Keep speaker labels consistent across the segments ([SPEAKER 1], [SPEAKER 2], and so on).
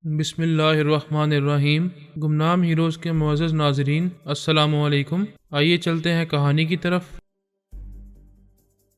[SPEAKER 1] بسم اللہ الرحمن الرحیم۔ گمنام ہیروز کے معزز ناظرین، السلام علیکم۔ آئیے چلتے ہیں کہانی کی طرف۔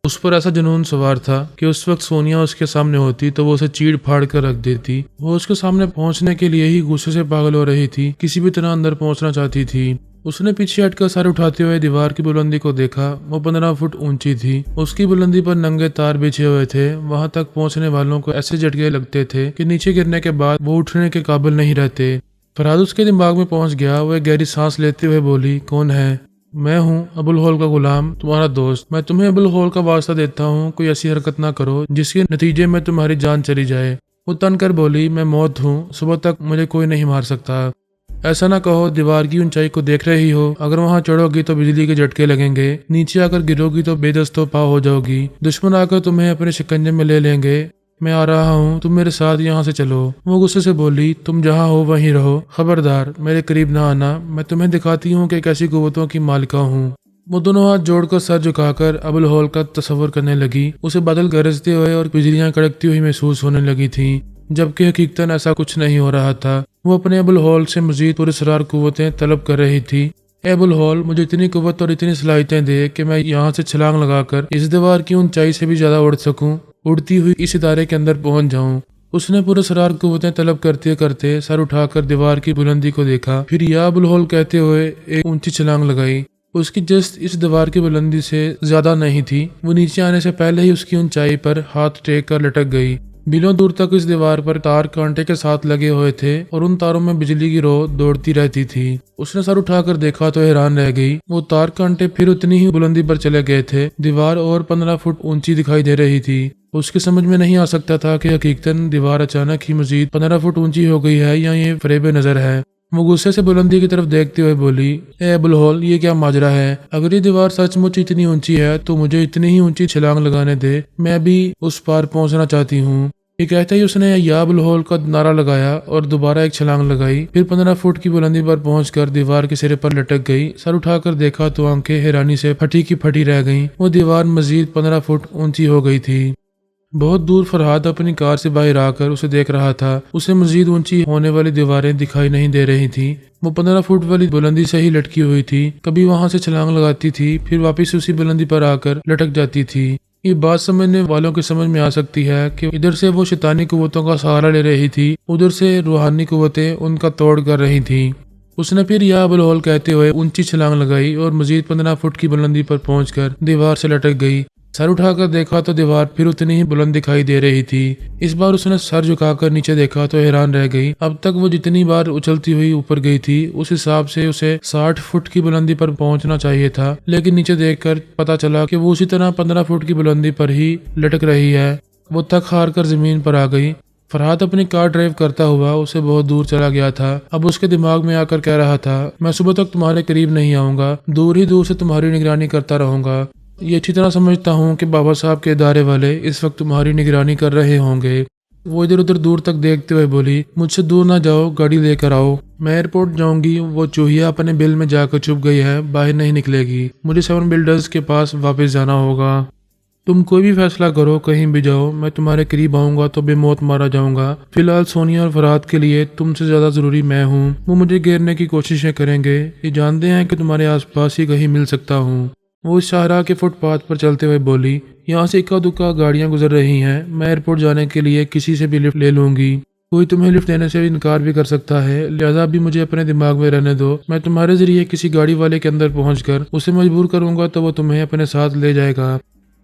[SPEAKER 1] اس پر ایسا جنون سوار تھا کہ اس وقت سونیا اس کے سامنے ہوتی تو وہ اسے چیڑ پھاڑ کر رکھ دیتی۔ وہ اس کے سامنے پہنچنے کے لیے ہی غصے سے پاگل ہو رہی تھی، کسی بھی طرح اندر پہنچنا چاہتی تھی۔ اس نے پیچھے ہٹ کر سر اٹھاتے ہوئے دیوار کی بلندی کو دیکھا۔ وہ 15 فٹ اونچی تھی۔ اس کی بلندی پر ننگے تار بچھے ہوئے تھے۔ وہاں تک پہنچنے والوں کو ایسے جھٹکے لگتے تھے کہ نیچے گرنے کے بعد وہ اٹھنے کے قابل نہیں رہتے۔ فرحاد اس کے دماغ میں پہنچ گیا۔ وہ ایک گہری سانس لیتے ہوئے بولی، کون ہے؟ میں ہوں ابو الہول کا غلام، تمہارا دوست۔ میں تمہیں ابو الہول کا واسطہ دیتا ہوں، کوئی ایسی حرکت نہ کرو جس کے نتیجے میں تمہاری جان چلی جائے۔ وہ تن کر بولی، میں موت ہوں، صبح تک مجھے کوئی نہیں مار سکتا۔ ایسا نہ کہو، دیوار کی اونچائی کو دیکھ رہی ہو، اگر وہاں چڑھو گی تو بجلی کے جھٹکے لگیں گے، نیچے آ کر گرو گی تو بے دست و پا ہو جاؤ گی، دشمن آ کر تمہیں اپنے شکنجے میں لے لیں گے۔ میں آ رہا ہوں، تم میرے ساتھ یہاں سے چلو۔ وہ غصے سے بولی، تم جہاں ہو وہیں رہو، خبردار میرے قریب نہ آنا، میں تمہیں دکھاتی ہوں کہ کیسی قوتوں کی مالکہ ہوں۔ وہ دونوں ہاتھ جوڑ کر سر جھکا کر ابو الہول کا تصور کرنے لگی۔ اسے بادل گرجتے ہوئے اور بجلیاں کڑکتی ہوئی محسوس ہونے لگی تھیں، جبکہ حقیقتاً ایسا کچھ نہیں ہو رہا تھا۔ وہ اپنے ابو الہول سے مزید پراسرار قوتیں طلب کر رہی تھی۔ اے ابو الہول، مجھے اتنی قوت اور اتنی صلاحیتیں دے کہ میں یہاں سے چھلانگ لگا کر اس دیوار کی اونچائی سے بھی زیادہ اڑ سکوں، اڑتی ہوئی اس ادارے کے اندر پہنچ جاؤں۔ اس نے پراسرار قوتیں طلب کرتے کرتے سر اٹھا کر دیوار کی بلندی کو دیکھا، پھر یا ابو الہول کہتے ہوئے ایک اونچی چھلانگ لگائی۔ اس کی جست اس دیوار کی بلندی سے زیادہ نہیں تھی۔ وہ نیچے آنے سے پہلے ہی اس کی اونچائی پر ہاتھ ٹیک کر لٹک گئی۔ میلوں دور تک اس دیوار پر تار کانٹے کے ساتھ لگے ہوئے تھے اور ان تاروں میں بجلی کی رو دوڑتی رہتی تھی۔ اس نے سر اٹھا کر دیکھا تو حیران رہ گئی۔ وہ تار کانٹے پھر اتنی ہی بلندی پر چلے گئے تھے۔ دیوار اور 15 فٹ اونچی دکھائی دے رہی تھی۔ اس کی سمجھ میں نہیں آ سکتا تھا کہ حقیقتاً دیوار اچانک ہی مزید 15 فٹ اونچی ہو گئی ہے یا یہ فریب نظر ہے۔ وہ غصے سے بلندی کی طرف دیکھتے ہوئے بولی، اے ابو الہول، یہ کیا ماجرا ہے؟ اگر یہ دیوار سچ مچ اتنی اونچی ہے تو مجھے اتنی ہی اونچی چھلانگ لگانے دے، میں بھی اس پار پہنچنا چاہتی ہوں۔ یہ کہتے ہی اس نے یا ابو الہول کا نعرہ لگایا اور دوبارہ ایک چھلانگ لگائی، پھر 15 فٹ کی بلندی پر پہنچ کر دیوار کے سرے پر لٹک گئی۔ سر اٹھا کر دیکھا تو آنکھیں حیرانی سے پھٹی کی پھٹی رہ گئیں۔ وہ دیوار مزید 15 فٹ اونچی ہو گئی تھی۔ بہت دور فرحاد اپنی کار سے باہر آ کر اسے دیکھ رہا تھا۔ اسے مزید اونچی ہونے والی دیواریں دکھائی نہیں دے رہی تھی۔ وہ 15 فٹ والی بلندی سے ہی لٹکی ہوئی تھی، کبھی وہاں سے چھلانگ لگاتی تھی، پھر واپس اسی بلندی پر آ کر لٹک جاتی تھی۔ یہ بات سمجھنے والوں کی سمجھ میں آ سکتی ہے کہ ادھر سے وہ شیطانی قوتوں کا سہارا لے رہی تھی، ادھر سے روحانی قوتیں ان کا توڑ کر رہی تھیں۔ اس نے پھر یا ابو الہول کہتے ہوئے اونچی چھلانگ لگائی اور مزید 15 فٹ کی بلندی پر پہنچ کر دیوار سے لٹک گئی۔ سر اٹھا کر دیکھا تو دیوار پھر اتنی ہی بلند دکھائی دے رہی تھی۔ اس بار اس نے سر جھکا کر نیچے دیکھا تو حیران رہ گئی۔ اب تک وہ جتنی بار اچھلتی ہوئی اوپر گئی تھی، اس حساب سے اسے 60 فٹ کی بلندی پر پہنچنا چاہیے تھا، لیکن نیچے دیکھ کر پتا چلا کہ وہ اسی طرح 15 فٹ کی بلندی پر ہی لٹک رہی ہے۔ وہ تھک ہار کر زمین پر آ گئی۔ فرحاد اپنی کار ڈرائیو کرتا ہوا اسے بہت دور چلا گیا تھا۔ اب اس کے دماغ میں آ کر کہہ رہا تھا، میں صبح تک تمہارے قریب نہیں آؤں گا، دور ہی دور سے تمہاری نگرانی کرتا رہوں گا۔ یہ اچھی طرح سمجھتا ہوں کہ بابا صاحب کے ادارے والے اس وقت تمہاری نگرانی کر رہے ہوں گے۔ وہ ادھر ادھر دور تک دیکھتے ہوئے بولی، مجھ سے دور نہ جاؤ، گاڑی لے کر آؤ، میں ایئرپورٹ جاؤں گی۔ وہ چوہیا اپنے بل میں جا کر چھپ گئی ہے، باہر نہیں نکلے گی۔ مجھے 7 بلڈرز کے پاس واپس جانا ہوگا۔ تم کوئی بھی فیصلہ کرو، کہیں بھی جاؤ، میں تمہارے قریب آؤں گا تو بے موت مارا جاؤں گا۔ فی الحال سونیا اور فرحاد کے لیے تم سے زیادہ ضروری میں ہوں۔ وہ مجھے گھیرنے کی کوششیں کریں گے، یہ جانتے ہیں کہ تمہارے آس پاس ہی کہیں مل سکتا ہوں۔ وہ اس شاہراہ کے فٹ پاتھ پر چلتے ہوئے بولی، یہاں سے اکا دکا گاڑیاں گزر رہی ہیں، میں ایئرپورٹ جانے کے لیے کسی سے بھی لفٹ لے لوں گی۔ کوئی تمہیں لفٹ دینے سے انکار بھی کر سکتا ہے، لہذا بھی مجھے اپنے دماغ میں رہنے دو۔ میں تمہارے ذریعے کسی گاڑی والے کے اندر پہنچ کر اسے مجبور کروں گا تو وہ تمہیں اپنے ساتھ لے جائے گا۔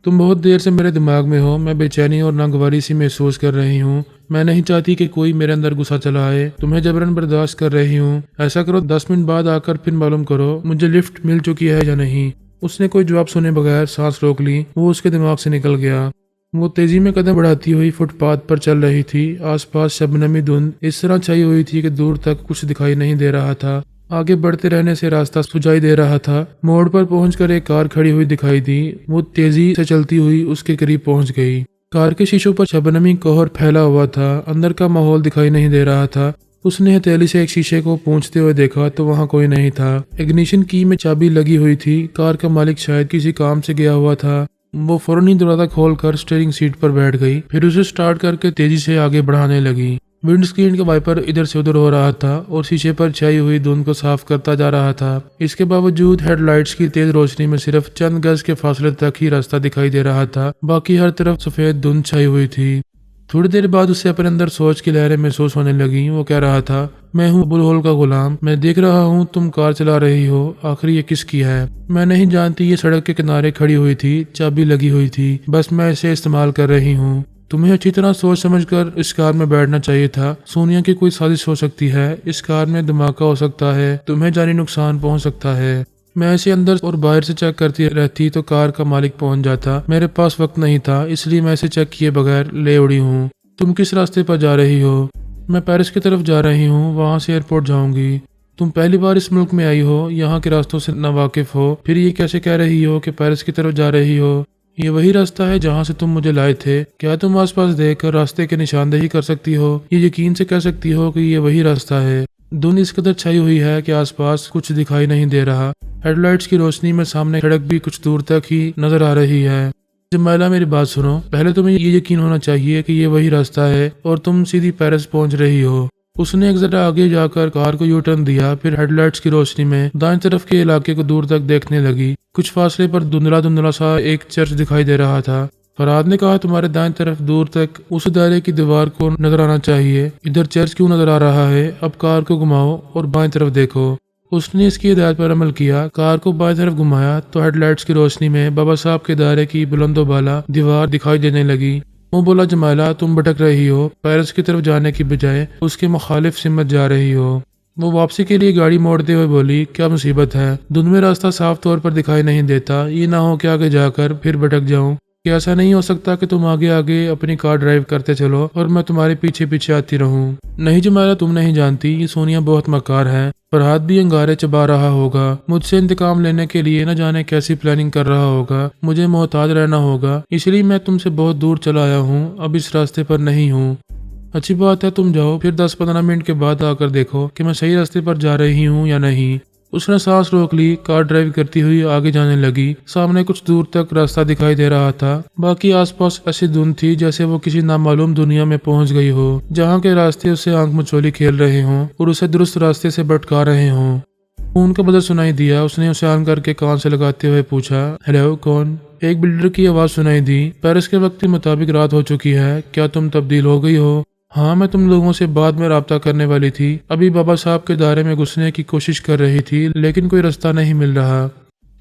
[SPEAKER 1] تم بہت دیر سے میرے دماغ میں ہو، میں بے چینی اور ناگواری سی محسوس کر رہی ہوں۔ میں نہیں چاہتی کہ کوئی میرے اندر غصہ چلا آئے، تمہیں جبرن برداشت کر رہی ہوں۔ ایسا کرو 10 منٹ بعد آ کر پھر معلوم کرو مجھے لفٹ مل چکی ہے یا نہیں۔ اس نے کوئی جواب سنے بغیر سانس روک لی۔ وہ اس کے دماغ سے نکل گیا۔ وہ تیزی میں قدم بڑھاتی ہوئی فٹ پاتھ پر چل رہی تھی۔ آس پاس شبنمی دھند اس طرح چھائی ہوئی تھی کہ دور تک کچھ دکھائی نہیں دے رہا تھا۔ آگے بڑھتے رہنے سے راستہ سجائی دے رہا تھا۔ موڑ پر پہنچ کر ایک کار کھڑی ہوئی دکھائی دی۔ وہ تیزی سے چلتی ہوئی اس کے قریب پہنچ گئی۔ کار کے شیشوں پر شبنمی کوہر پھیلا ہوا تھا، اندر کا ماحول دکھائی نہیں دے رہا تھا۔ اس نے ہتھیلی سے ایک شیشے کو پونچھتے ہوئے دیکھا تو وہاں کوئی نہیں تھا۔ اگنیشن کی میں چابی لگی ہوئی تھی۔ کار کا مالک شاید کسی کام سے گیا ہوا تھا۔ وہ فوراً ہی دروازہ کھول کر اسٹیئرنگ سیٹ پر بیٹھ گئی، پھر اسے سٹارٹ کر کے تیزی سے آگے بڑھانے لگی۔ विंड स्क्रीन का वाइपर इधर से उधर हो रहा था और शीशे पर छाई हुई धुंध को साफ करता जा रहा था। इसके बावजूद हेडलाइट्स की तेज रोशनी में सिर्फ चंद गज के फासले तक ही रास्ता दिखाई दे रहा था, बाकी हर तरफ सफेद धुंध छाई हुई थी। थोड़ी देर बाद उसे अपने अंदर सोच की लहरें महसूस होने लगी। वो कह रहा था, मैं हूँ बुलहोल का गुलाम, मैं देख रहा हूँ तुम कार चला रही हो, आखिर ये किसकी है? मैं नहीं जानती, ये सड़क के किनारे खड़ी हुई थी, चाबी लगी हुई थी, बस मैं इसे इस्तेमाल कर रही हूँ। तुम्हें अच्छी तरह सोच समझकर इस कार में बैठना चाहिए था। सोनिया की कोई साजिश हो सकती है, इस कार में धमाका हो सकता है, तुम्हें जानी नुकसान पहुंच सकता है। मैं इसे अंदर और बाहर से चेक करती रहती तो कार का मालिक पहुंच जाता। मेरे पास वक्त नहीं था, इसलिए मैं इसे चेक किए बगैर ले उड़ी हूँ। तुम किस रास्ते पर जा रही हो? मैं पेरिस की तरफ जा रही हूँ, वहाँ से एयरपोर्ट जाऊंगी। तुम पहली बार इस मुल्क में आई हो, यहाँ के रास्तों से नावाकिफ हो, फिर ये कैसे कह रही हो कि पेरिस की तरफ जा रही हो? ये वही रास्ता है जहाँ से तुम मुझे लाए थे। क्या तुम आसपास देखकर रास्ते की निशानदेही कर सकती हो? ये यकीन से कह सकती हो कि ये वही रास्ता है? धुंध इस कदर छाई हुई है कि आसपास कुछ दिखाई नहीं दे रहा। हेडलाइट्स की रोशनी में सामने सड़क भी कुछ दूर तक ही नजर आ रही है। जमाइला, मेरी बात सुनो। पहले तुम्हें ये यकीन होना चाहिए कि ये वही रास्ता है और तुम सीधी पेरिस पहुंच रही हो। उसने एक जरा आगे जाकर कार को यू टर्न दिया, फिर हेडलाइट्स की रोशनी में दाएं तरफ के इलाके को दूर तक देखने लगी। कुछ फासले पर धुंधला धुंधला सा एक चर्च दिखाई दे रहा था। फरहाद ने कहा, तुम्हारे दाएं तरफ दूर तक उस दायरे की दीवार को नजर आना चाहिए। इधर चर्च क्यों नजर आ रहा है? अब कार को घुमाओ और बाएं तरफ देखो। उसने इसकी हिदायत पर अमल किया। कार को बाएं तरफ घुमाया तो हेडलाइट्स की रोशनी में बाबा साहब के दायरे की बुलंदो बाला दीवार दिखाई देने लगी। वो बोला, जमाइला, तुम भटक रही हो, पेरिस की तरफ जाने की बजाय उसके मुखालिफ सिमत जा रही हो। वो वापसी के लिए गाड़ी मोड़ते हुए बोली, क्या मुसीबत है? धुंध में रास्ता साफ तौर पर दिखाई नहीं देता। ये ना हो कि आगे जाकर फिर भटक जाऊं। क्या ऐसा नहीं हो सकता कि तुम आगे आगे अपनी कार ड्राइव करते चलो और मैं तुम्हारे पीछे पीछे आती रहूं? नहीं जमाइला, तुम नहीं जानती, ये सोनिया बहुत मक्कार है। फरहाद भी अंगारे चबा रहा होगा, मुझसे इंतकाम लेने के लिए न जाने कैसी प्लानिंग कर रहा होगा। मुझे मोहताज रहना होगा, इसलिए मैं तुमसे बहुत दूर चला आया हूँ, अब इस रास्ते पर नहीं हूँ। अच्छी बात है, तुम जाओ, फिर 10-15 मिनट के बाद आकर देखो कि मैं सही रास्ते पर जा रही हूँ या नहीं। उसने सांस रोक ली। कार ड्राइव करती हुई आगे जाने लगी। सामने कुछ दूर तक रास्ता दिखाई दे रहा था, बाकी आसपास ऐसी धुंध थी जैसे वो किसी नामालूम दुनिया में पहुंच गई हो, जहां के रास्ते उसे आंख मचोली खेल रहे हों और उसे दुरुस्त रास्ते से भटका रहे हों। फोन का बदल सुनाई दिया। उसने उसे ऑन करके कान से लगाते हुए पूछा, हेलो, कौन? एक बिल्डर की आवाज सुनाई दी। पेरिस के वक्त के मुताबिक रात हो चुकी है, क्या तुम तब्दील हो गई हो? हाँ, मैं तुम लोगों से बाद में राब्ता करने वाली थी। अभी बाबा साहब के दायरे में घुसने की कोशिश कर रही थी, लेकिन कोई रास्ता नहीं मिल रहा।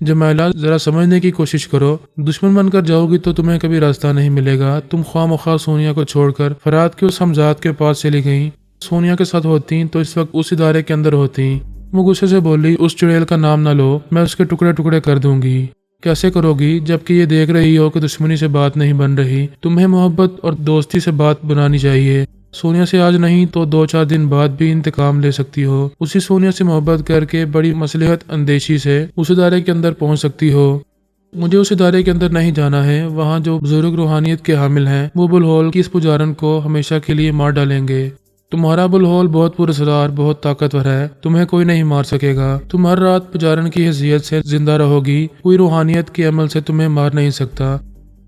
[SPEAKER 1] जमाइला, जरा समझने की कोशिश करो। दुश्मन बनकर जाओगी तो तुम्हें कभी रास्ता नहीं मिलेगा। तुम ख्वामख्वाह सोनिया को छोड़कर फरहाद के उस हमजाद के पास चली गई। सोनिया के साथ होती तो इस वक्त उस इदारे के अंदर होती। वो गुस्से से बोली, उस चुड़ैल का नाम न लो, मैं उसके टुकड़े टुकड़े कर दूंगी। कैसे करोगी, जबकि ये देख रही हो कि दुश्मनी से बात नहीं बन रही? तुम्हें मोहब्बत और दोस्ती से बात बनानी चाहिए। सोनिया से आज नहीं तो 2-4 दिन बाद भी इंतकाम ले सकती हो। उसी सोनिया से मोहब्बत करके बड़ी मसलहत अंदेशी से उस इदारे के अंदर पहुंच सकती हो। मुझे उस इदारे के अंदर नहीं जाना है। वहाँ जो बुजुर्ग रूहानियत के हामिल हैं, वो बुलहोल की इस पुजारन को हमेशा के लिए मार डालेंगे। तुम्हारा बुलहोल बहुत पुरस्कार, बहुत ताकतवर है, तुम्हें कोई नहीं मार सकेगा। तुम हर रात पुजारन की हैसियत से जिंदा रहोगी, कोई रूहानियत के अमल से तुम्हें मार नहीं सकता।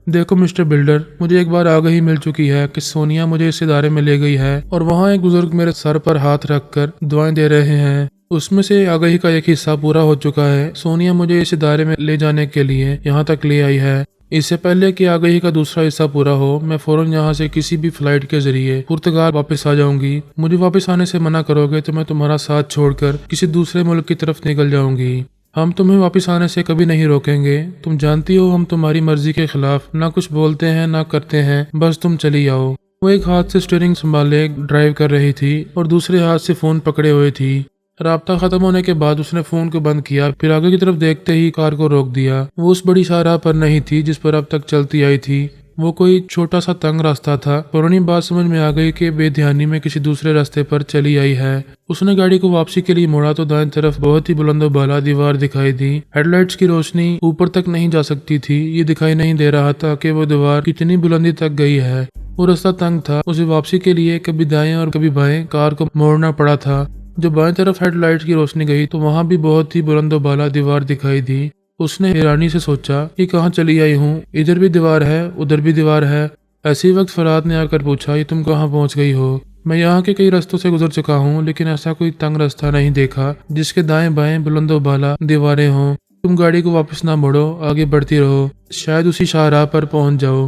[SPEAKER 1] देखो मिस्टर बिल्डर, मुझे एक बार आगाही मिल चुकी है कि सोनिया मुझे इस इदारे में ले गई है और वहाँ एक बुजुर्ग मेरे सर पर हाथ रखकर दुआएं दे रहे हैं। उसमें से आगाही का एक हिस्सा पूरा हो चुका है। सोनिया मुझे इस इदारे में ले जाने के लिए यहाँ तक ले आई है। इससे पहले कि आगाही का दूसरा हिस्सा पूरा हो, मैं फौरन यहाँ से किसी भी फ्लाइट के जरिए पुर्तगाल वापस आ जाऊंगी। मुझे वापस आने से मना करोगे तो मैं तुम्हारा साथ छोड़कर किसी दूसरे मुल्क की तरफ निकल जाऊंगी। हम तुम्हें वापस आने से कभी नहीं रोकेंगे। तुम जानती हो हम तुम्हारी मर्जी के खिलाफ ना कुछ बोलते हैं ना करते हैं, बस तुम चली आओ। वो एक हाथ से स्टीयरिंग संभाले ड्राइव कर रही थी और दूसरे हाथ से फोन पकड़े हुए थी। राब्ता खत्म होने के बाद उसने फोन को बंद किया, फिर आगे की तरफ देखते ही कार को रोक दिया। वो उस बड़ी शाहराह पर नहीं थी जिस पर अब तक चलती आई थी। वो कोई छोटा सा तंग रास्ता था। पुरानी बात समझ में आ गई कि बेध्यानी में किसी दूसरे रास्ते पर चली आई है। उसने गाड़ी को वापसी के लिए मोड़ा तो दाएं तरफ बहुत ही बुलंद बाला दीवार दिखाई दी। हेडलाइट्स की रोशनी ऊपर तक नहीं जा सकती थी। ये दिखाई नहीं दे रहा था कि वो दीवार कितनी बुलंदी तक गई है। वो रास्ता तंग था। उसे वापसी के लिए कभी दाएं और कभी बाएं कार को मोड़ना पड़ा था। जब बाएं तरफ हेडलाइट्स की रोशनी गई तो वहां भी बहुत ही बुलंद बाला दीवार दिखाई दी। उसने हैरानी से सोचा, ये कहाँ चली आई हूँ? इधर भी दीवार है, उधर भी दीवार है। ऐसे वक्त फरहाद ने आकर पूछा, ये तुम कहाँ पहुँच गई हो? میں यहाँ के कई रास्तों से गुजर चुका हूँ, लेकिन ऐसा कोई तंग रास्ता नहीं देखा जिसके दाएं बाएं बुलंदो बाला दीवारें हों। तुम गाड़ी को वापस ना मोड़ो, आगे बढ़ती रहो, शायद उसी शाहराह पर पहुंच जाओ।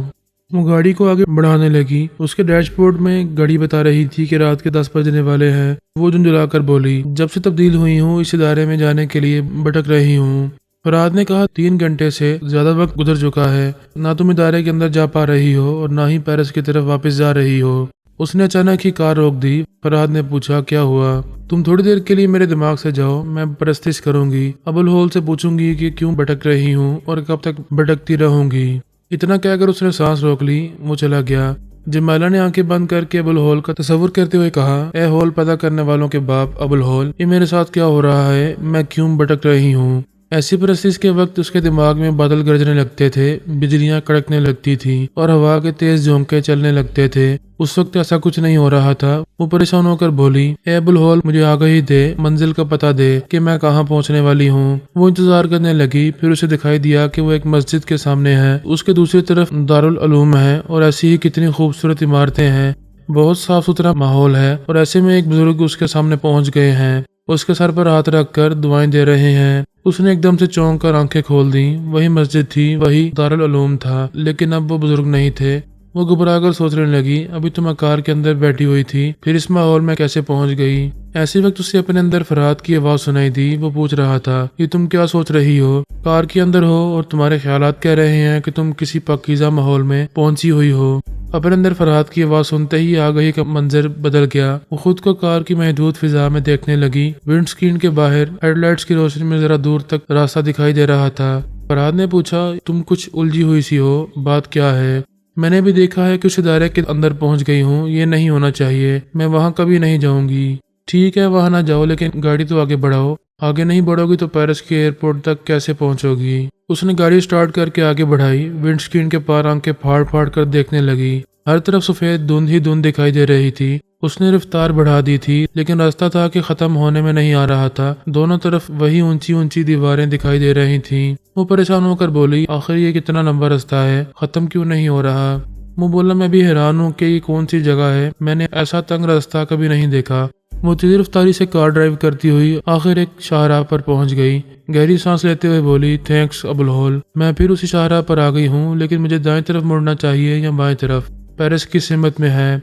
[SPEAKER 1] वो गाड़ी को आगे बढ़ाने लगी। उसके डैशबोर्ड में घड़ी बता रही थी कि रात के 10 बजने वाले हैं। वो झुंझुलाकर बोली, जब से तब्दील हुई हूँ इस इदारे में जाने के लिए भटक रही हूँ। फरहाद ने कहा, 3 घंटे से ज्यादा वक्त गुजर चुका है, ना तुम इदारे के अंदर जा पा रही हो और ना ही पेरिस की तरफ वापस जा रही हो। उसने अचानक ही कार रोक दी। फरहाद ने पूछा, क्या हुआ? तुम थोड़ी देर के लिए मेरे दिमाग से जाओ, मैं परस्तिश करूंगी। अबुल होल से पूछूंगी कि क्यों भटक रही हूँ और कब तक भटकती रहूंगी। इतना कहकर उसने सांस रोक ली। वो चला गया। जमाला ने आंखें बंद करके अबुल होल का तस्वुर करते हुए कहा, ए होल पैदा करने वालों के बाप अबुल होल, ये मेरे साथ क्या हो रहा है? मैं क्यों भटक रही हूँ? ऐसी परिस्थिति के वक्त उसके दिमाग में बादल गरजने लगते थे, बिजलियां कड़कने लगती थी और हवा के तेज झोंके चलने लगते थे। उस वक्त ऐसा कुछ नहीं हो रहा था। वो परेशान होकर बोली, ए अबुल होल, मुझे आगाही दे, मंजिल का पता दे कि मैं कहाँ पहुँचने वाली हूँ। वो इंतजार करने लगी। फिर उसे दिखाई दिया कि वो एक मस्जिद के सामने है। उसके दूसरी तरफ दारुल उलूम है और ऐसी ही कितनी खूबसूरत इमारतें हैं। बहुत साफ सुथरा माहौल है और ऐसे में एक बुजुर्ग उसके सामने पहुंच गए हैं। उसके सर पर हाथ रखकर दुआएं दे रहे हैं। उसने एकदम से चौंक कर आंखें खोल दी। वही मस्जिद थी, वही दारुल उलूम था, लेकिन अब वो बुजुर्ग नहीं थे। वो घबराकर सोचने लगी, अभी तो मैं कार के अंदर बैठी हुई थी, फिर इस माहौल में कैसे पहुंच गई? ऐसे वक्त उसे अपने अंदर फरहाद की आवाज सुनाई दी। वो पूछ रहा था, ये तुम क्या सोच रही हो? कार के अंदर हो और तुम्हारे ख्यालात कह रहे हैं कि तुम किसी पाकीज़ा माहौल में पहुंची हुई हो। अपने अंदर फरहाद की आवाज सुनते ही आगही का मंजर बदल गया। वो खुद को कार की महदूद फिजा में देखने लगी। विंड स्क्रीन के बाहर हेडलाइट्स की रोशनी में जरा दूर तक रास्ता दिखाई दे रहा था। फरहाद ने पूछा, तुम कुछ उलझी हुई सी हो, बात क्या है? मैंने भी देखा है कि उस इदारे के अंदर पहुंच गई हूँ। ये नहीं होना चाहिए, मैं वहाँ कभी नहीं जाऊंगी। ठीक है, वहाँ ना जाओ, लेकिन गाड़ी तो आगे बढ़ाओ। आगे नहीं बढ़ोगी तो पेरिस के एयरपोर्ट तक कैसे पहुंचोगी? उसने गाड़ी स्टार्ट करके आगे बढ़ाई। विंड स्क्रीन के पार आंखें फाड़ फाड़ कर देखने लगी। हर तरफ सफेद धुंध ही धुंध दिखाई दे रही थी। उसने रफ्तार बढ़ा दी थी, लेकिन रास्ता था कि खत्म होने में नहीं आ रहा था। दोनों तरफ वही ऊंची ऊंची दीवारें दिखाई दे रही थीं। वो परेशान होकर बोली, आखिर ये कितना लंबा रास्ता है, खत्म क्यों नहीं हो रहा? वो बोला, मैं भी हैरान हूँ कि ये कौन सी जगह है, मैंने ऐसा तंग रास्ता कभी नहीं देखा। वो तेज रफ्तारी से कार ड्राइव करती हुई आखिर एक शाहराह पर पहुंच गई। गहरी सांस लेते हुए बोली, थैंक्स अबुल होल, मैं फिर उसी शाहराह पर आ गई हूँ, लेकिन मुझे दाएं तरफ मुड़ना चाहिए या बाएं तरफ? पेरिस की सिमत में है।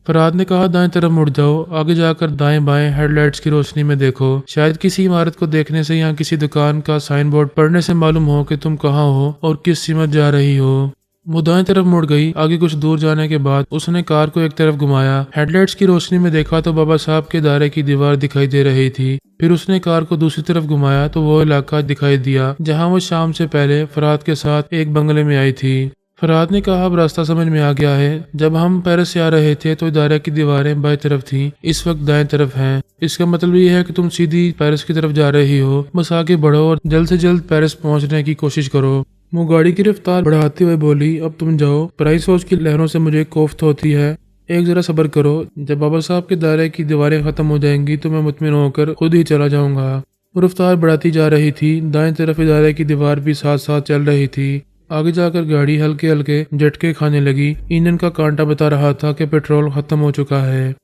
[SPEAKER 1] फरहाद ने कहा, दाएं तरफ मुड़ जाओ, आगे जाकर दाएं बाएं हेडलाइट्स की रोशनी में देखो। शायद किसी इमारत को देखने से या किसी दुकान का साइन बोर्ड पढ़ने से मालूम हो कि तुम कहाँ हो और किस सिमत जा रही हो। वो दाएं तरफ मुड़ गई। आगे कुछ दूर जाने के बाद उसने कार को एक तरफ घुमाया। हेडलाइट्स की रोशनी में देखा तो बाबा साहब के दायरे की दीवार दिखाई दे रही थी। फिर उसने कार को दूसरी तरफ घुमाया तो वो इलाका दिखाई दिया जहाँ वो शाम से पहले फरहाद के साथ एक बंगले में आई थी। फरहाद ने कहा, अब रास्ता समझ में आ गया है। जब हम पेरिस से आ रहे थे तो इदारे की दीवारें बाएं तरफ थीं, इस वक्त दाएं तरफ हैं। इसका मतलब ये है कि तुम सीधी पेरिस की तरफ जा रही हो। बस आगे बढ़ो और जल्द से जल्द पेरिस पहुंचने की कोशिश करो। वो गाड़ी की रफ्तार बढ़ाते हुए बोली, अब तुम जाओ, पराई सोच की लहरों से मुझे कोफ्त होती है। एक जरा सब्र करो, जब बाबा साहब के दायरे की दीवारें खत्म हो जाएंगी तो मैं मुतमिन होकर खुद ही चला जाऊंगा। वो रफ्तार बढ़ाती जा रही थी। दाएं तरफ इदारे की दीवार भी साथ साथ चल रही थी। आगे जाकर गाड़ी हल्के हल्के झटके खाने लगी। इंजन का कांटा बता रहा था कि पेट्रोल खत्म हो चुका है।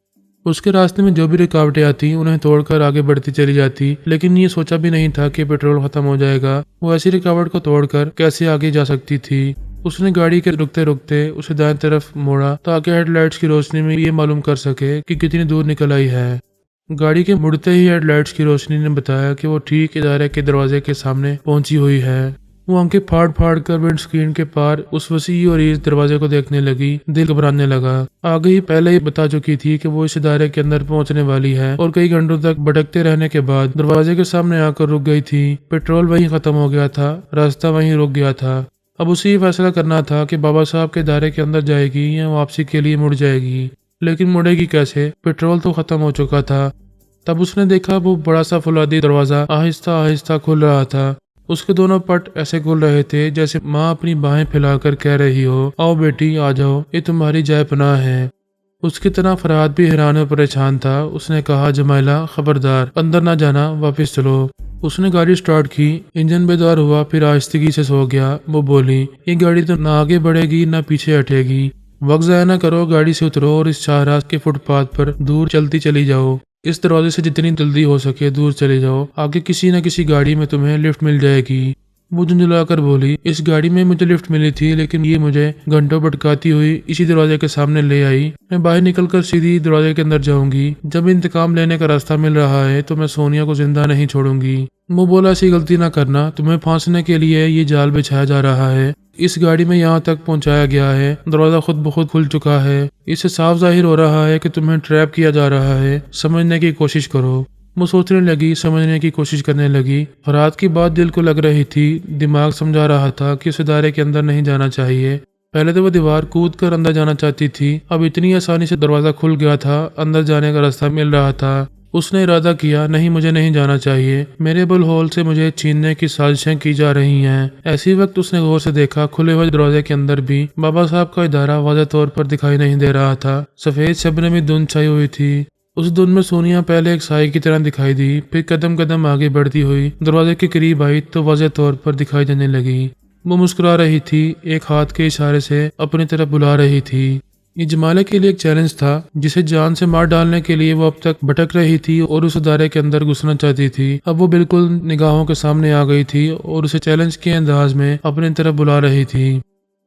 [SPEAKER 1] उसके रास्ते में जो भी रुकावटें आती उन्हें तोड़कर आगे बढ़ती चली जाती, लेकिन ये सोचा भी नहीं था कि पेट्रोल खत्म हो जाएगा। वो ऐसी रुकावट को तोड़कर कैसे आगे जा सकती थी। उसने गाड़ी के रुकते रुकते उसे दाएं तरफ मोड़ा ताकि हेडलाइट्स की रोशनी में ये मालूम कर सके कि कितनी दूर निकल आई है। गाड़ी के मुड़ते ही हेडलाइट्स की रोशनी ने बताया कि वो ठीक इदारे के दरवाजे के सामने पहुंची हुई है। वो आंखें फाड़ फाड़ कर विंड स्क्रीन के पार उस वसी और इस दरवाजे को देखने लगी। दिल घबराने लगा। आगे ही पहले ही बता चुकी थी कि वो इस इदारे के अंदर पहुंचने वाली है और कई घंटों तक भटकते रहने के बाद दरवाजे के सामने आकर रुक गई थी। पेट्रोल वहीं खत्म हो गया था, रास्ता वहीं रुक गया था। अब उसे ये फैसला करना था कि बाबा साहब के इदारे के अंदर जाएगी या वापसी के लिए मुड़ जाएगी। लेकिन मुड़ेगी कैसे? पेट्रोल तो खत्म हो चुका था। तब उसने देखा वो बड़ा सा फुलादी दरवाजा आहिस्ता आहिस्ता खुल रहा था। उसके दोनों पट ऐसे खुल रहे थे जैसे माँ अपनी बाहें फैलाकर कह रही हो, आओ बेटी आ जाओ, ये तुम्हारी जाए पनाह है। उसकी तरह फरहाद भी हैरान और परेशान था। उसने कहा, जमाइला खबरदार, अंदर ना जाना, वापस चलो। उसने गाड़ी स्टार्ट की। इंजन बेदार हुआ, फिर आहिस्तगी से सो गया। वो बोली, ये गाड़ी तो ना आगे बढ़ेगी ना पीछे हटेगी। वक्त ज़ाया ना करो, गाड़ी से उतरो और इस शाहराह के फुटपाथ पर दूर चलती चली जाओ। इस दरवाजे से जितनी जल्दी हो सके दूर चले जाओ, आगे किसी न किसी गाड़ी में तुम्हें लिफ्ट मिल जाएगी। वो झुंझुलाकर बोली, इस गाड़ी में मुझे लिफ्ट मिली थी, लेकिन ये मुझे घंटों भटकाती हुई इसी दरवाजे के सामने ले आई। मैं बाहर निकलकर सीधी दरवाजे के अंदर जाऊंगी। जब इंतकाम लेने का रास्ता मिल रहा है तो मैं सोनिया को जिंदा नहीं छोड़ूंगी। वो बोला, ऐसी गलती ना करना, तुम्हें फांसने के लिए ये जाल बिछाया जा रहा है। इस गाड़ी में यहाँ तक पहुँचाया गया है, दरवाजा खुद ब खुद खुल चुका है। इससे साफ जाहिर हो रहा है कि तुम्हें ट्रैप किया जा रहा है। समझने की कोशिश करो। वो सोचने लगी, समझने की कोशिश करने लगी। फरहाद की बात दिल को लग रही थी, दिमाग समझा रहा था कि उस इदारे के अंदर नहीं जाना चाहिए। पहले तो वो दीवार कूद कर अंदर जाना चाहती थी, अब इतनी आसानी से दरवाजा खुल गया था, अंदर जाने का रास्ता मिल रहा था। उसने इरादा किया, नहीं, मुझे नहीं जाना चाहिए। मेरे बुल होल से मुझे छीनने की साजिशें की जा रही हैं। ऐसी वक्त उसने गौर से देखा, खुले हुए दरवाजे के अंदर भी बाबा साहब का इदारा वाज़ेह तौर पर दिखाई नहीं दे रहा था। सफेद शबनमी धुंध छाई हुई थी। उस धुंध में सोनिया पहले एक साई की तरह दिखाई दी, फिर कदम कदम आगे बढ़ती हुई दरवाजे के करीब आई तो वाज़ेह तौर पर दिखाई देने लगी। वो मुस्कुरा रही थी, एक हाथ के इशारे से अपनी तरफ बुला रही थी। ये जमाले के लिए एक चैलेंज था, जिसे जान से मार डालने के लिए वो अब तक भटक रही थी और उस इदारे के अंदर घुसना चाहती थी। अब वो बिल्कुल निगाहों के सामने आ गई थी और उसे चैलेंज के अंदाज में अपनी तरफ बुला रही थी।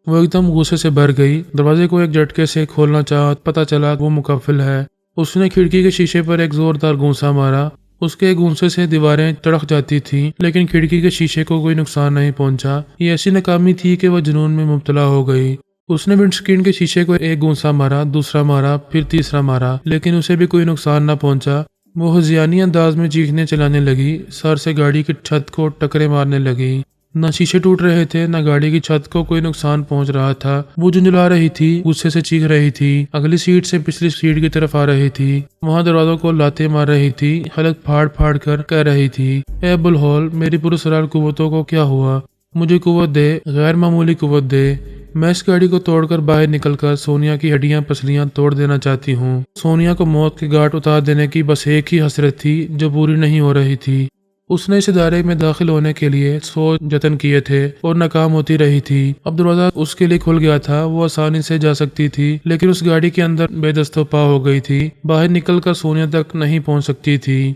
[SPEAKER 1] वो एकदम गुस्से से भर गई। दरवाजे को एक झटके से खोलना चाहा, पता चला वो मुकफ्फिल है। उसने खिड़की के शीशे पर एक जोरदार घूंसा मारा। उसके घूंसे से दीवारें तड़क जाती थीं, लेकिन खिड़की के शीशे को कोई नुकसान नहीं पहुंचा। ये ऐसी नाकामी थी कि वह जुनून में मुब्तला हो गई। उसने विंडस्क्रीन के शीशे को एक घूंसा मारा, दूसरा मारा, फिर तीसरा मारा, लेकिन उसे भी कोई नुकसान न पहुंचा। वो हुज़ियानी अंदाज में चीखने चलाने लगी, सर से गाड़ी की छत को टकरे मारने लगी। न शीशे टूट रहे थे, न गाड़ी की छत को कोई नुकसान पहुंच रहा था। वो झुंझुला रही थी, गुस्से से चीख रही थी, अगली सीट से पिछली सीट की तरफ आ रही थी। वहां दरवाजों को लाते मार रही थी, हलक फाड़ फाड़ कर कह रही थी, ए अबुल होल, मेरी पुरस्रार कुव्वतों को क्या हुआ? मुझे कुव्वत दे, गैर मामूली कुव्वत दे। मैं इस गाड़ी को तोड़कर बाहर निकलकर सोनिया की हड्डियां पसलियां तोड़ देना चाहती हूँ। सोनिया को मौत के घाट उतार देने की बस एक ही हसरत थी जो पूरी नहीं हो रही थी। उसने इस इदारे में दाखिल होने के लिए 100 जतन किए थे और नाकाम होती रही थी। अब दरवाजा उसके लिए खुल गया था, वो आसानी से जा सकती थी, लेकिन उस गाड़ी के अंदर बेदस्तोपा हो गई थी। बाहर निकलकर सोनिया तक नहीं पहुंच सकती थी।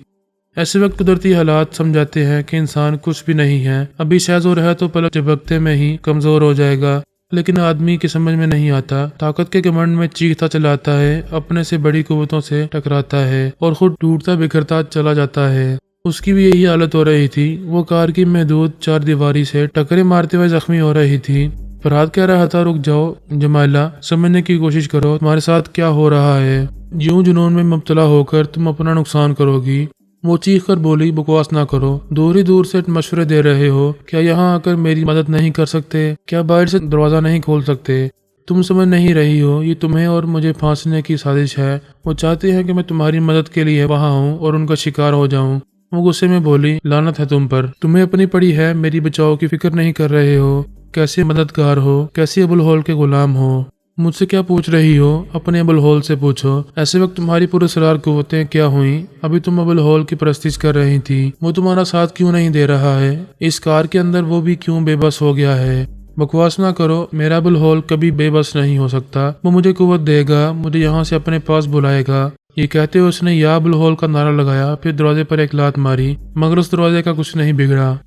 [SPEAKER 1] ऐसे वक्त कुदरती हालात समझाते हैं कि इंसान कुछ भी नहीं है। अभी शायद है तो पलक झपकते में ही कमजोर हो जाएगा, लेकिन आदमी की समझ में नहीं आता। ताकत के घमंड में चीखता चलाता है, अपने से बड़ी कुव्वतों से टकराता है और खुद टूटता बिखरता चला जाता है। उसकी भी यही हालत हो रही थी। वो कार की महदूद चार दीवारी से टकरे मारते हुए जख्मी हो रही थी। फरहाद कह रहा था, रुक जाओ जमाला, समझने की कोशिश करो, तुम्हारे साथ क्या हो रहा है। यूं जुनून में मुब्तला होकर तुम अपना नुकसान करोगी। वो चीख कर बोली, बकवास ना करो, दूर ही दूर से मशवरे दे रहे हो। क्या यहाँ आकर मेरी मदद नहीं कर सकते? क्या बाहर से दरवाजा नहीं खोल सकते? तुम समझ नहीं रही हो, ये तुम्हें और मुझे फांसने की साजिश है। वो चाहते हैं कि मैं तुम्हारी मदद के लिए वहाँ हूँ और उनका शिकार हो जाऊँ। वो गुस्से में बोली, लानत है तुम पर, तुम्हें अपनी पड़ी है, मेरी बचाव की फिक्र नहीं कर रहे हो। कैसे मददगार हो, कैसे अबुल होल के गुलाम हो। मुझसे क्या पूछ रही हो? अपने अबुल होल से पूछो। ऐसे वक्त तुम्हारी पुरस्रार कुव्वतें क्या हुई? अभी तुम अबुल होल की परस्तिश कर रही थी, वो तुम्हारा साथ क्यों नहीं दे रहा है? इस कार के अंदर वो भी क्यों बेबस हो गया है? बकवास ना करो, मेरा अबुल होल कभी बेबस नहीं हो सकता। वो मुझे कुव्वत देगा, मुझे यहाँ से अपने पास बुलाएगा। ये कहते हुए उसने या अबुल होल का नारा लगाया, फिर दरवाजे पर एक लात मारी, मगर उस दरवाजे का कुछ नहीं बिगड़ा।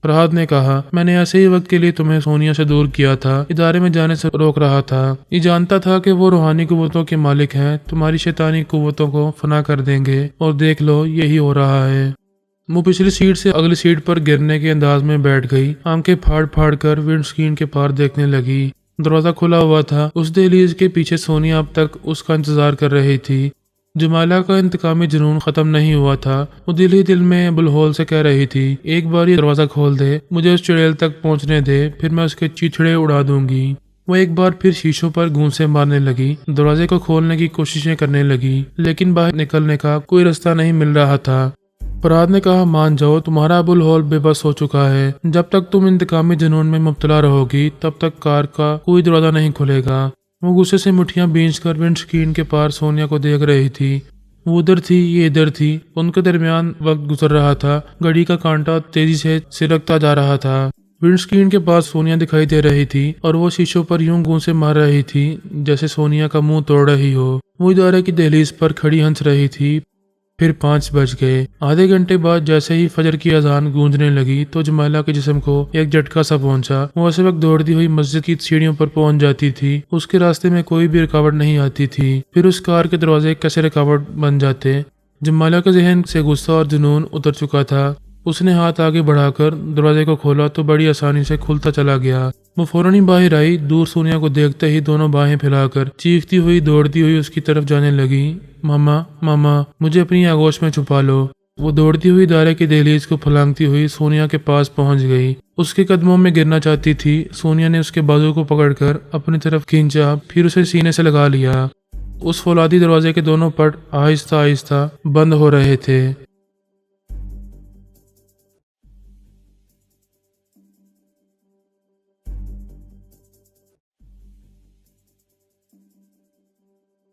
[SPEAKER 1] फरहाद ने कहा, मैंने ऐसे ही वक्त के लिए तुम्हें सोनिया से दूर किया था, इदारे में जाने से रोक रहा था। ये जानता था कि वो रूहानी कुव्वतों के मालिक हैं, तुम्हारी शैतानी कुव्वतों को फना कर देंगे, और देख लो यही हो रहा है। वो पिछली सीट से अगली सीट पर गिरने के अंदाज में बैठ गई, आंखें फाड़ फाड़ कर विंडस्क्रीन के पार देखने लगी। दरवाजा खुला हुआ था। उस दहलीज के पीछे सोनिया अब तक उसका इंतजार कर रही थी। जमाला का इंतकामी जुनून खत्म नहीं हुआ था। वो दिल ही दिल में अबुल होल से कह रही थी, एक बार ये दरवाजा खोल दे, मुझे उस चुड़ैल तक पहुंचने दे, फिर मैं उसके चीथड़े उड़ा दूंगी। वो एक बार फिर शीशों पर घूंसे मारने लगी, दरवाजे को खोलने की कोशिशें करने लगी, लेकिन बाहर निकलने का कोई रास्ता नहीं मिल रहा था। फरहाद ने कहा, मान जाओ, तुम्हारा अबुल होल बेबस हो चुका है। जब तक तुम इंतकामी जुनून में मुब्तला रहोगी, तब तक कार का कोई दरवाजा नहीं खुलेगा। वो गुस्से से मुठ्ठियां भींचकर विंडस्क्रीन के पार सोनिया को देख रही थी। वो उधर थी, ये इधर थी। उनके दरमियान वक्त गुजर रहा था। घड़ी का कांटा तेजी से सिरकता जा रहा था। विंड स्क्रीन के पास सोनिया दिखाई दे रही थी और वो शीशों पर यूं गूंसे मार रही थी जैसे सोनिया का मुंह तोड़ रही हो। वो इदारे की दहलीज पर खड़ी हंस रही थी। फिर 5 बज गए। आधे घंटे बाद जैसे ही फजर की अजान गूंजने लगी तो जमाला के जिस्म को एक झटका सा पहुंचा। वो उस वक्त दौड़ती हुई मस्जिद की सीढ़ियों पर पहुंच जाती थी। उसके रास्ते में कोई भी रुकावट नहीं आती थी। फिर उस कार के दरवाजे कैसे रुकावट बन जाते। जमाला के जहन से गुस्सा और जुनून उतर चुका था। उसने हाथ आगे बढ़ाकर दरवाजे को खोला तो बड़ी आसानी से खुलता चला गया। वो फौरन ही बाहर आई। दूर सोनिया को देखते ही दोनों बाहें फैलाकर चीखती हुई दौड़ती हुई उसकी तरफ जाने लगी। मामा मामा, मुझे अपनी आगोश में छुपा लो। वो दौड़ती हुई दायरे की दहलीज को फलांगती हुई सोनिया के पास पहुंच गई। उसके कदमों में गिरना चाहती थी। सोनिया ने उसके बाजू को पकड़कर अपनी तरफ खींचा, फिर उसे सीने से लगा लिया। उस फौलादी दरवाजे के दोनों पट आहिस्ता आहिस्ता बंद हो रहे थे।